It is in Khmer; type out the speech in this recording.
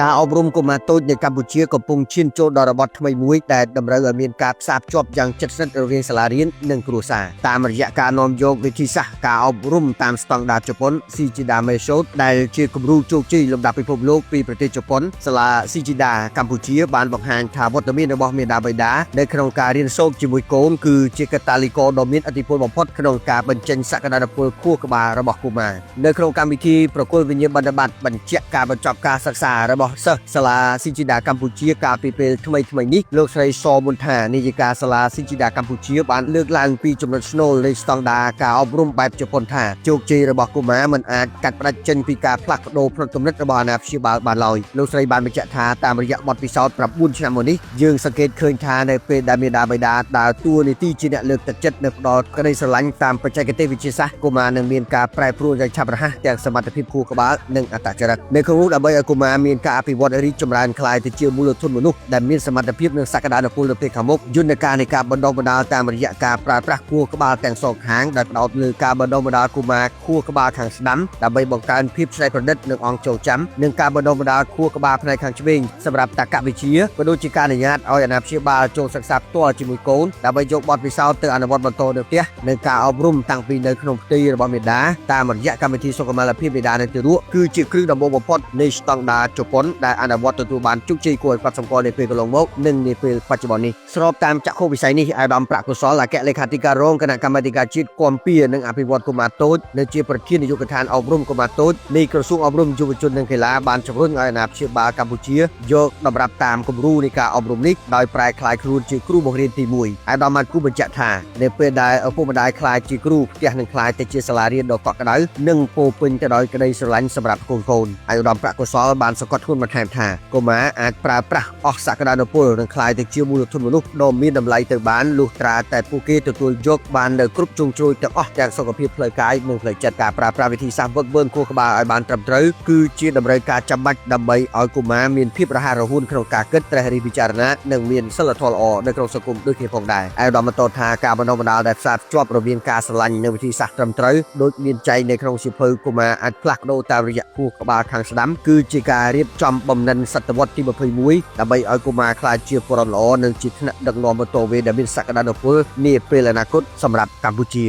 ការអប់រំកុមារតូចនៅកម្ពុជាកំពុងឈានចូលដល់របបថ្មីមួយដែលតម្រូវឲ្យមានការផ្សារភ្ជាប់យ៉ាងជិតស្និទ្ធរវាងសាលារៀននិងគ្រួសារតាមរយៈការនាំយកវិធីសាស្ត្រការអប់រំតាមស្តង់ដារជប៉ុន Shichida Method ដែលជាគំរូជោគជ័យលំដាប់ពិភពលោកពីប្រទេសជប៉ុនសាលា Shichida កម្ពុជាបានបង្ហាញថាវត្តមានរបស់មាតាបិតានៅក្នុងការរៀនសូត្រជាមួយកូនគឺជាកត្តាលីករដ៏មានឥទ្ធិពលបំផុតក្នុងការបញ្ចេញសក្តានុពលខួរក្បាលរបស់កុមារនៅក្នុងកម្មវិធីប្រគល់វិញ្ញាបនបត្របញ្ជាក់ការបញ្ចប់ការសិក្សារបស់សិស្សសាលា Shichida កម្ពុជាកាលពីពេលថ្មីនេះលោកស្រីសមុនថានាយិកាសាលា Shichida កម្ពុជាបានលើកឡើងពីចំណុចស្នូលនៃស្តង់ដារការអប់រំបែបជប៉ុនថាជោគជ័យរបស់កុមារមិនអាចកាត់ផ្តាច់ចេញពីការផ្លាស់ប្ដូរផ្នត់គំនិតរបស់អាណាព្យាបាលបានឡើយលោកស្រីបានបញ្ជាក់ថាតាមរយៈបទពិសោធន៍9ឆ្នាំមកនេះយើងសង្កេតឃើញថានៅពេលដែលមាតាបិតាដើរតួនាទីជាអ្នកលើកទឹកចិត្តនៅផ្ដល់ក្តីស្រឡាញ់តាមបច្ចេកទេសវិទ្យាសាស្ត្រកុមារនឹងមានការប្រែប្រួលយ៉ាងឆាប់រហ័សទាំងសមត្ថភាពខួរក្បាលនិងអត្តចរិតនៅក្នុងនោះដើម្បីឲ្យកុមារមានការអភិវឌ្ឍរីកចម្រើនក្លាយទៅជាមូលធនមនុស្សដែលមានសមត្ថភាពនិងសក្តានុពលនៅពេលខាងមុខយន្តការនៃការបណ្ដុះបណ្ដាលតាមរយៈការប្រើប្រាស់ខួរក្បាលទាំងសងខាងដែលផ្ដោតលើការបណ្ដុះបណ្ដាលកុមារខួរក្បាលខាងស្ដាំដើម្បីបង្កើនភាពច្នៃប្រឌិតនិងអង្គចូលចាំនិងការបណ្ដុះបណ្ដាលខួរក្បាលផ្នែកខាងឆ្វេងសម្រាប់តក្កវិទ្យាក៏ដូចជាការអនុញ្ញាតឲ្យអាណាព្យាបាលចូលសិក្សាផ្ទាល់ជាមួយកូនដើម្បីយកបទពិសោធន៍ទៅអនុវត្តបន្តនៅផ្ទះនិងការអប់រំតាំងពីនៅក្នុងផ្ទៃរបស់មាតាតាមរយៈកម្មវិធីសុខុមាលភាពមាតានៅទីរក់គឺជាគ្រឹះដំបូងបំផុតនៃស្តង់ដារជប៉ុនដែលអនុវត្តទទួលបានជោគជ័យគួរឲ្យកត់សម្គាល់នាពេលកន្លងមកនិងនាពេលបច្ចុប្បន្ននេះស្របតាមចក្ខុវិស័យនេះអាយដាមប្រាក់កុសលអគ្គលេខាធិការរងគណៈកម្មាធិការជាតិគាំពៀនិងអភិវឌ្ឍកុមារតូចនិងជាប្រធាននាយកដ្ឋានអប់រំកុមារតូចនៃក្រសួងអប់រំយុវជននិងកីឡាបានជំរុញឲ្យអាណាព្យាបាលកម្ពុជាយកតម្រាប់តាមគំរូនៃការអប់រំនេះដោយប្រែក្លាយខ្លួនជាគ្រូបង្រៀនទី1អាយដាមបានគូបញ្ជាក់ថានៅពេលដែលឪពុកម្ដាយក្លាយជាគ្រូផ្ទះនឹងក្លាយទៅជាសាលារៀនដ៏កក់ក្ដៅនិងពោពេញទៅដោយក្តីស្រឡាញ់សម្រាប់កូនអាយដាមប្រាក់កុសលបានសង្កត់ធ្ងន់បន្ថែមថាកុមារអាចប្រើប្រាស់អស់សក្តានុពលនិងក្លាយទៅជាមូលធនមនុស្សដ៏មានតម្លៃទៅបានលុះត្រាតែពួកគេទទួលយកបាននៅគ្រប់ជ្រុងជ្រោយទាំងអស់ទាំងសុខភាពផ្លូវកាយនិងផ្លូវចិត្តការប្រើប្រាស់វិធីសាស្ត្រវឹកវើខួរក្បាលឲ្យបានត្រឹមត្រូវគឺជាតម្រូវការចាំបាច់ដើម្បីឲ្យកុមារមានភាពរហ័សរហួនក្នុងការគិតត្រិះរិះពិចារណានិងមានសីលធម៌ល្អនៅក្នុងសង្គមដូចគ្នាផងដែរអាយដាមបន្តថាការបណ្ដុះបណ្ដាលដែលផ្សារភ្ជាប់រវាងការស្រឡាញ់និងវិធីសាស្ត្រត្រឹមត្រូវដូចមានចែងនៅក្នុងសៀវភៅកុមារអាចផ្លាស់ប្ដូរតាមរយៈខួរក្បាលខាងស្ដាំគឺជាការរៀបចំបំណិនសតវត្សទី21ដើម្បីឲ្យកុមារក្លាយជាពលរដ្ឋល្អនិងជាថ្នាក់ដឹកនាំបន្តវេនដែលមានសក្តានុពលនាពេលអនាគតសម្រាប់កម្ពុជា